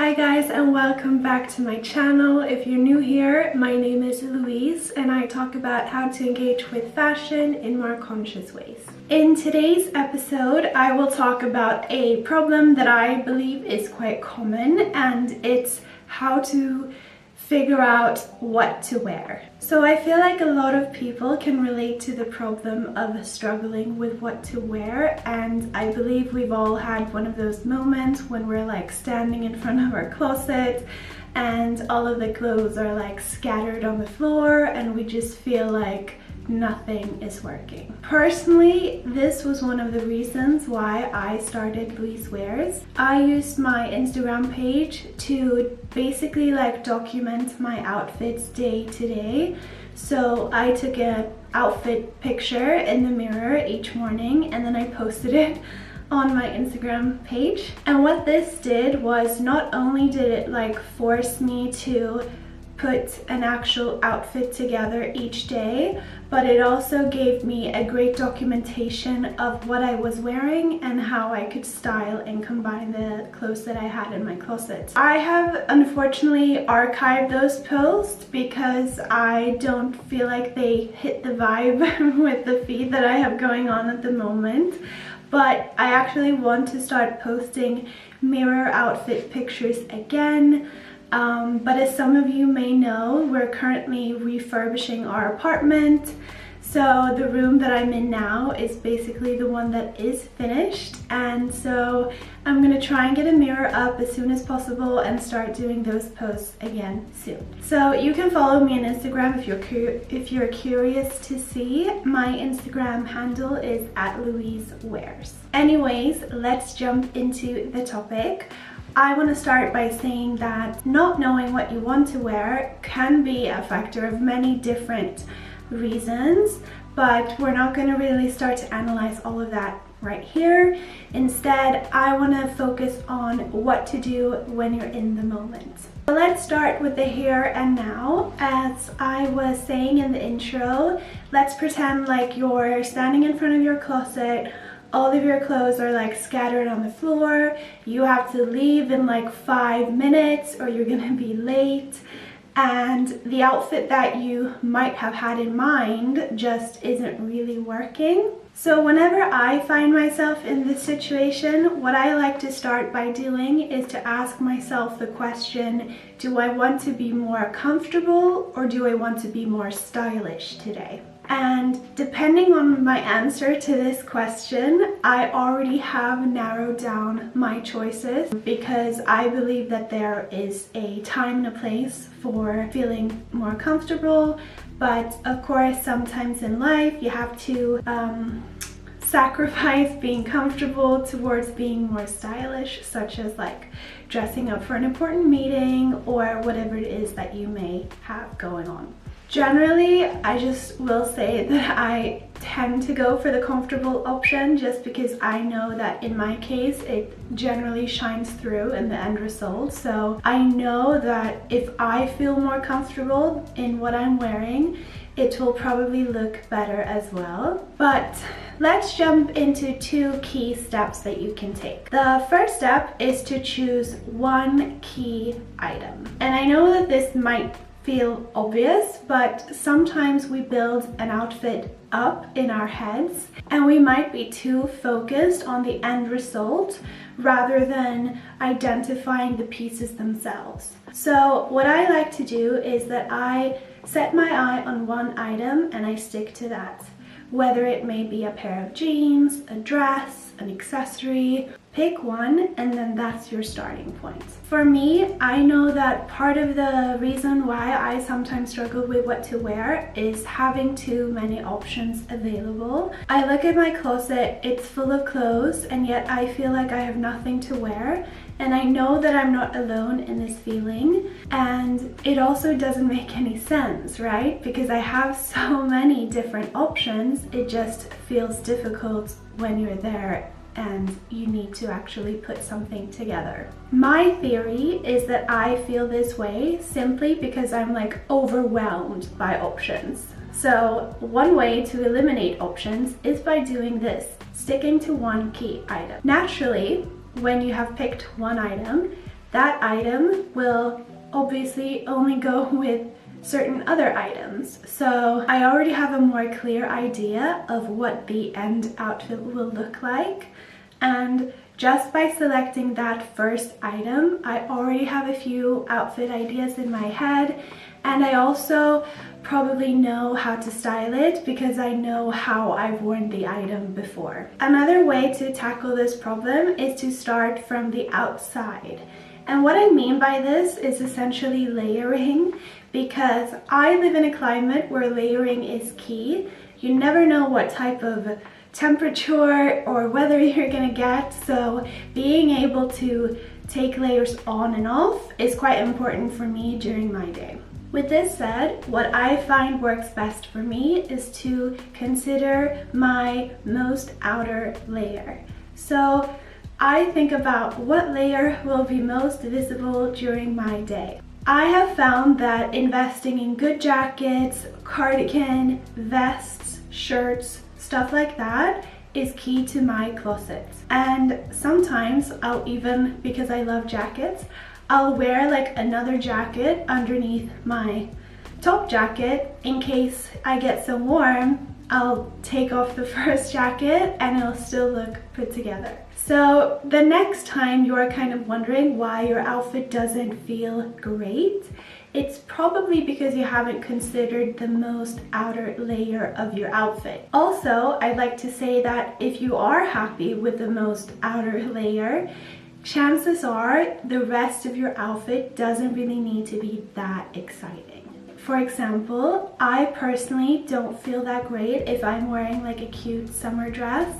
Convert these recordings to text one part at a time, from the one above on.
Hi guys, and welcome back to my channel. If you're new here, my name is Louise and I talk about how to engage with fashion in more conscious ways. In today's episode, I will talk about a problem that I believe is quite common, and it's how to figure out what to wear. So I feel like a lot of people can relate to the problem of struggling with what to wear, and I believe we've all had one of those moments when we're like standing in front of our closet and all of the clothes are like scattered on the floor and we just feel like nothing is working. Personally, this was one of the reasons why I started Louise Wears. I used my Instagram page to basically like document my outfits day to day. So I took an outfit picture in the mirror each morning and then I posted it on my Instagram page. And what this did was not only did it like force me to put an actual outfit together each day, but it also gave me a great documentation of what I was wearing and how I could style and combine the clothes that I had in my closet. I have unfortunately archived those posts because I don't feel like they hit the vibe with the feed that I have going on at the moment. But I actually want to start posting mirror outfit pictures again. But as some of you may know, we're currently refurbishing our apartment. So the room that I'm in now is basically the one that is finished. And so I'm gonna try and get a mirror up as soon as possible and start doing those posts again soon. So you can follow me on Instagram if you're curious to see. My Instagram handle is @LouiseWears. Anyways, let's jump into the topic. I want to start by saying that not knowing what you want to wear can be a factor of many different reasons, but we're not going to really start to analyze all of that right here. Instead, I want to focus on what to do when you're in the moment. So let's start with the here and now. As I was saying in the intro, let's pretend like you're standing in front of your closet. All of your clothes are like scattered on the floor. You have to leave in like 5 minutes or you're gonna be late. And the outfit that you might have had in mind just isn't really working. So whenever I find myself in this situation, what I like to start by doing is to ask myself the question, do I want to be more comfortable or do I want to be more stylish today? And depending on my answer to this question, I already have narrowed down my choices because I believe that there is a time and a place for feeling more comfortable. But of course, sometimes in life you have to sacrifice being comfortable towards being more stylish, such as like dressing up for an important meeting or whatever it is that you may have going on. Generally, I just will say that I tend to go for the comfortable option just because I know that in my case it generally shines through in the end result. So I know that if I feel more comfortable in what I'm wearing, it will probably look better as well. But let's jump into 2 key steps that you can take. The first step is to choose one key item. And I know that this might feel obvious, but sometimes we build an outfit up in our heads and we might be too focused on the end result rather than identifying the pieces themselves. So what I like to do is that I set my eye on one item and I stick to that. Whether it may be a pair of jeans, a dress, an accessory, pick one and then that's your starting point. For me, I know that part of the reason why I sometimes struggle with what to wear is having too many options available. I look at my closet, it's full of clothes, and yet I feel like I have nothing to wear. And I know that I'm not alone in this feeling, and it also doesn't make any sense, right? Because I have so many different options, it just feels difficult when you're there and you need to actually put something together. My theory is that I feel this way simply because I'm like overwhelmed by options. So one way to eliminate options is by doing this, sticking to one key item. Naturally, when you have picked one item, that item will obviously only go with certain other items. So I already have a more clear idea of what the end outfit will look like, and just by selecting that first item, I already have a few outfit ideas in my head, and I also probably know how to style it because I know how I've worn the item before. Another way to tackle this problem is to start from the outside. And what I mean by this is essentially layering, because I live in a climate where layering is key. You never know what type of temperature or weather you're gonna get, so being able to take layers on and off is quite important for me during my day. With this said, what I find works best for me is to consider my most outer layer. So I think about what layer will be most visible during my day. I have found that investing in good jackets, cardigan, vests, shirts, stuff like that is key to my closet. And sometimes I'll even, because I love jackets, I'll wear like another jacket underneath my top jacket in case I get so warm. I'll take off the first jacket and it'll still look put together. So the next time you're kind of wondering why your outfit doesn't feel great, it's probably because you haven't considered the most outer layer of your outfit. Also, I'd like to say that if you are happy with the most outer layer, chances are the rest of your outfit doesn't really need to be that exciting. For example, I personally don't feel that great if I'm wearing like a cute summer dress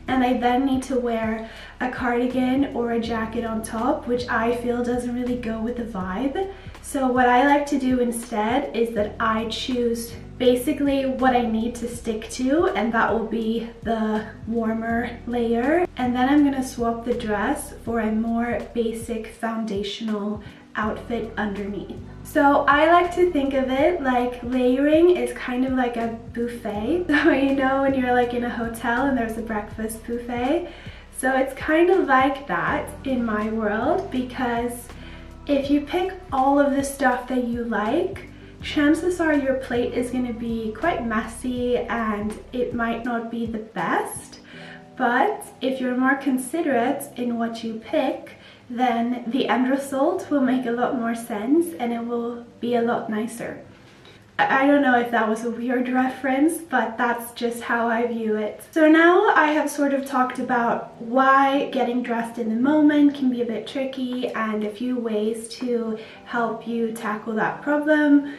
and I then need to wear a cardigan or a jacket on top, which I feel doesn't really go with the vibe. So what I like to do instead is that I choose basically what I need to stick to, and that will be the warmer layer. And then I'm gonna swap the dress for a more basic foundational outfit underneath. So I like to think of it like layering is kind of like a buffet. So you know when you're like in a hotel and there's a breakfast buffet? So it's kind of like that in my world, because if you pick all of the stuff that you like, chances are your plate is going to be quite messy and it might not be the best. But if you're more considerate in what you pick, then the end result will make a lot more sense and it will be a lot nicer. I don't know if that was a weird reference, but that's just how I view it. So now I have sort of talked about why getting dressed in the moment can be a bit tricky and a few ways to help you tackle that problem.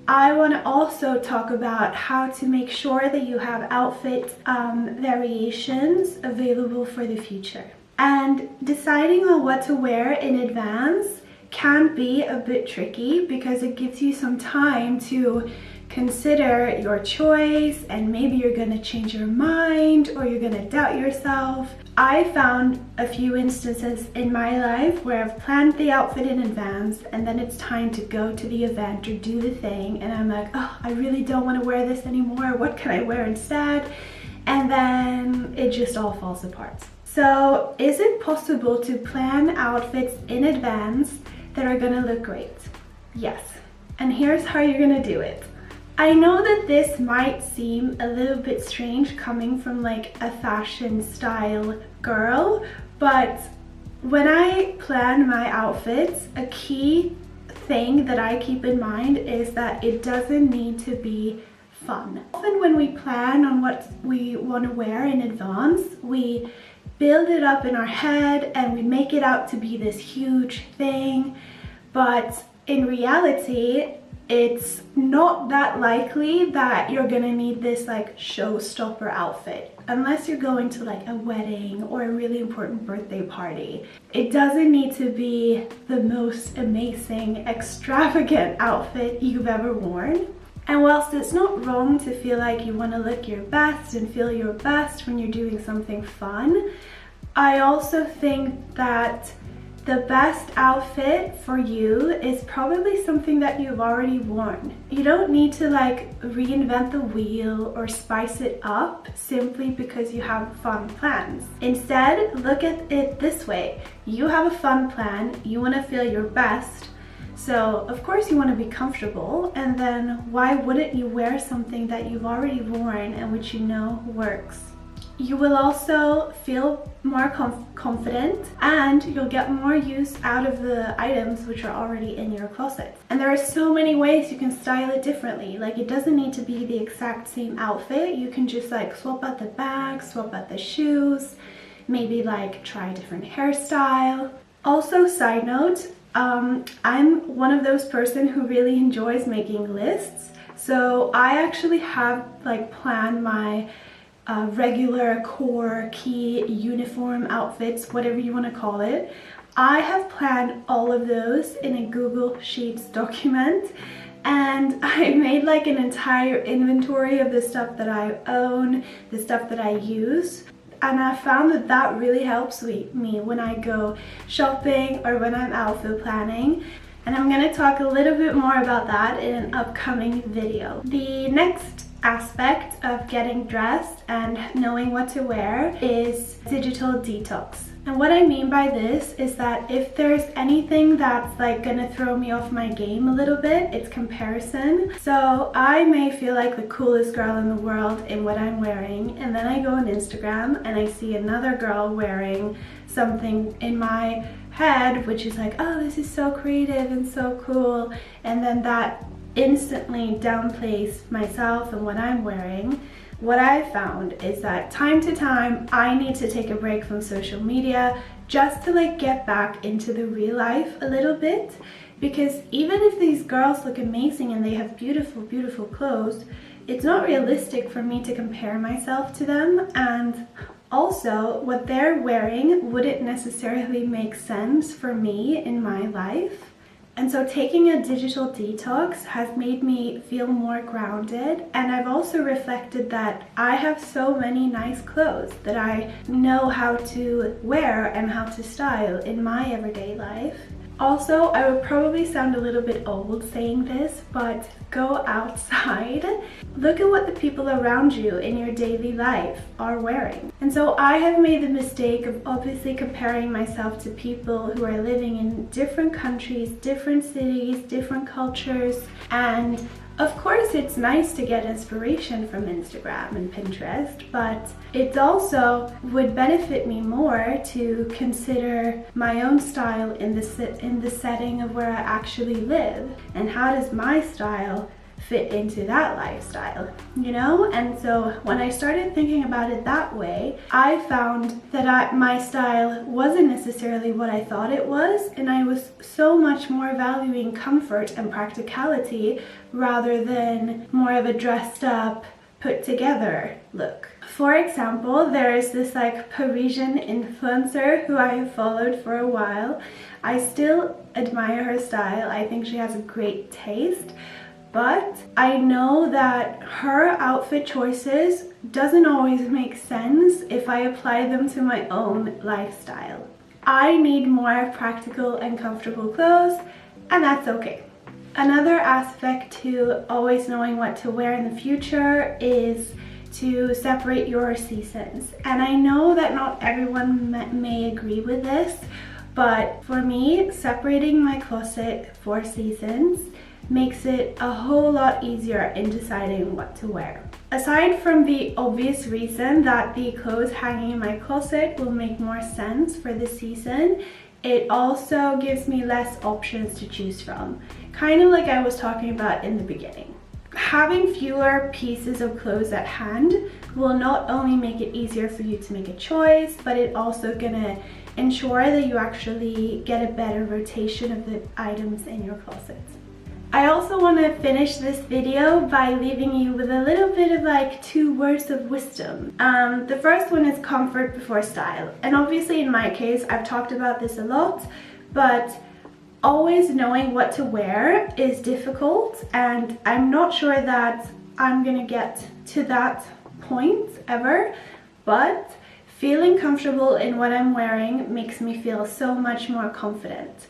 I want to also talk about how to make sure that you have outfit variations available for the future. And deciding on what to wear in advance can be a bit tricky because it gives you some time to consider your choice, and maybe you're going to change your mind or you're going to doubt yourself. I found a few instances in my life where I've planned the outfit in advance and then it's time to go to the event or do the thing and I'm like, oh, I really don't want to wear this anymore. What can I wear instead? And then it just all falls apart. So is it possible to plan outfits in advance that are gonna look great? Yes. And here's how you're gonna do it. I know that this might seem a little bit strange coming from like a fashion style girl, but when I plan my outfits, a key thing that I keep in mind is that it doesn't need to be fun. Often when we plan on what we want to wear in advance, we build it up in our head and we make it out to be this huge thing, but in reality it's not that likely that you're gonna need this like showstopper outfit unless you're going to like a wedding or a really important birthday party. It doesn't need to be the most amazing, extravagant outfit you've ever worn. And whilst it's not wrong to feel like you want to look your best and feel your best when you're doing something fun, I also think that the best outfit for you is probably something that you've already worn. You don't need to like reinvent the wheel or spice it up simply because you have fun plans. Instead, look at it this way. You have a fun plan, you want to feel your best, so of course you want to be comfortable, and then why wouldn't you wear something that you've already worn and which you know works? You will also feel more confident, and you'll get more use out of the items which are already in your closet. And there are so many ways you can style it differently. Like, it doesn't need to be the exact same outfit. You can just like swap out the bag, swap out the shoes, maybe like try a different hairstyle. Also, side note, I'm one of those person who really enjoys making lists. So I actually have like planned my regular core key uniform outfits, whatever you want to call it. I have planned all of those in a Google Sheets document, and I made like an entire inventory of the stuff that I own, the stuff that I use. And I found that that really helps me when I go shopping or when I'm outfit planning. And I'm going to talk a little bit more about that in an upcoming video. The next aspect of getting dressed and knowing what to wear is digital detox. And what I mean by this is that if there's anything that's like gonna throw me off my game a little bit, it's comparison. So I may feel like the coolest girl in the world in what I'm wearing, and then I go on Instagram and I see another girl wearing something in my head which is like, oh, this is so creative and so cool, and then that instantly downplays myself and what I'm wearing. What I found is that time to time I need to take a break from social media just to like get back into the real life a little bit, because even if these girls look amazing and they have beautiful clothes, it's not realistic for me to compare myself to them, and also what they're wearing wouldn't necessarily make sense for me in my life. And so taking a digital detox has made me feel more grounded, and I've also reflected that I have so many nice clothes that I know how to wear and how to style in my everyday life. Also, I would probably sound a little bit old saying this, but go outside. Look at what the people around you in your daily life are wearing. And so I have made the mistake of obviously comparing myself to people who are living in different countries, different cities, different cultures, and of course, it's nice to get inspiration from Instagram and Pinterest, but it also would benefit me more to consider my own style in the setting of where I actually live, and how does my style fit into that lifestyle, you know? And so when I started thinking about it that way, I found that my style wasn't necessarily what I thought it was, and I was so much more valuing comfort and practicality rather than more of a dressed up, put together look. For example, there is this like Parisian influencer who I have followed for a while. I still admire her style. I think she has a great taste. But I know that her outfit choices doesn't always make sense if I apply them to my own lifestyle. I need more practical and comfortable clothes, and that's okay. Another aspect to always knowing what to wear in the future is to separate your seasons. And I know that not everyone may agree with this, but for me, separating my closet for seasons makes it a whole lot easier in deciding what to wear. Aside from the obvious reason that the clothes hanging in my closet will make more sense for the season, it also gives me less options to choose from. Kind of like I was talking about in the beginning. Having fewer pieces of clothes at hand will not only make it easier for you to make a choice, but it also gonna ensure that you actually get a better rotation of the items in your closet. I also want to finish this video by leaving you with a little bit of like 2 words of wisdom. The first one is comfort before style. And obviously in my case, I've talked about this a lot, but always knowing what to wear is difficult, and I'm not sure that I'm gonna get to that point ever, but Feeling comfortable in what I'm wearing makes me feel so much more confident.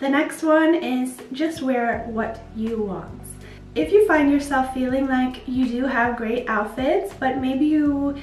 The next one is just wear what you want. If you find yourself feeling like you do have great outfits, but maybe you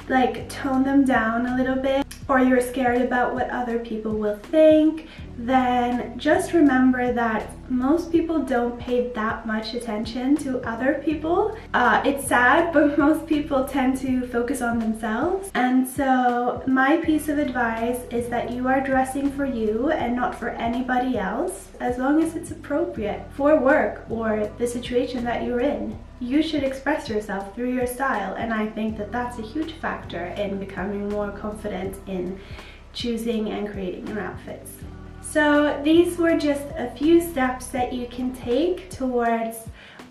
like tone them down a little bit, or you're scared about what other people will think, then just remember that most people don't pay that much attention to other people. It's sad, but most people tend to focus on themselves. And so my piece of advice is that you are dressing for you and not for anybody else, as long as it's appropriate for work or the situation that you're in. You should express yourself through your style, and I think that that's a huge factor in becoming more confident in choosing and creating your outfits. So these were just a few steps that you can take towards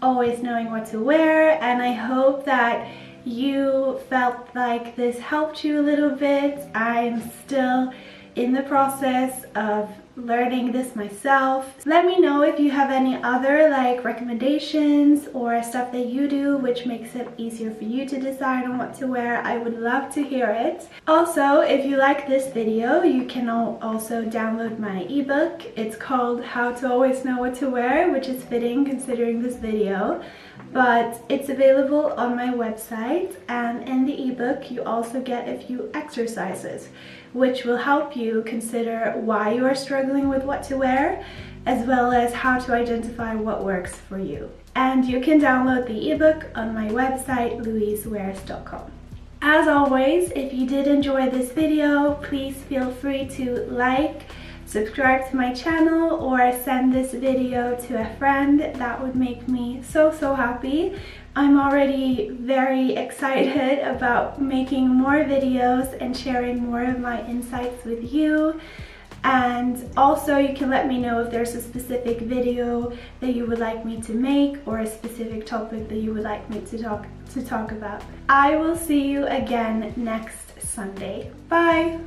always knowing what to wear, and I hope that you felt like this helped you a little bit. I'm still in the process of learning this myself. Let me know if you have any other like recommendations or stuff that you do which makes it easier for you to decide on what to wear. I would love to hear it. Also, if you like this video, you can also download my ebook. It's called How to Always Know What to Wear, which is fitting considering this video. But it's available on my website, and in the ebook you also get a few exercises which will help you consider why you are struggling with what to wear, as well as how to identify what works for you. And you can download the ebook on my website, louisewears.com. As always, if you did enjoy this video, please feel free to like, subscribe to my channel, or send this video to a friend. That would make me so happy. I'm already very excited about making more videos and sharing more of my insights with you. And also you can let me know if there's a specific video that you would like me to make, or a specific topic that you would like me to talk about. I will see you again next Sunday. Bye!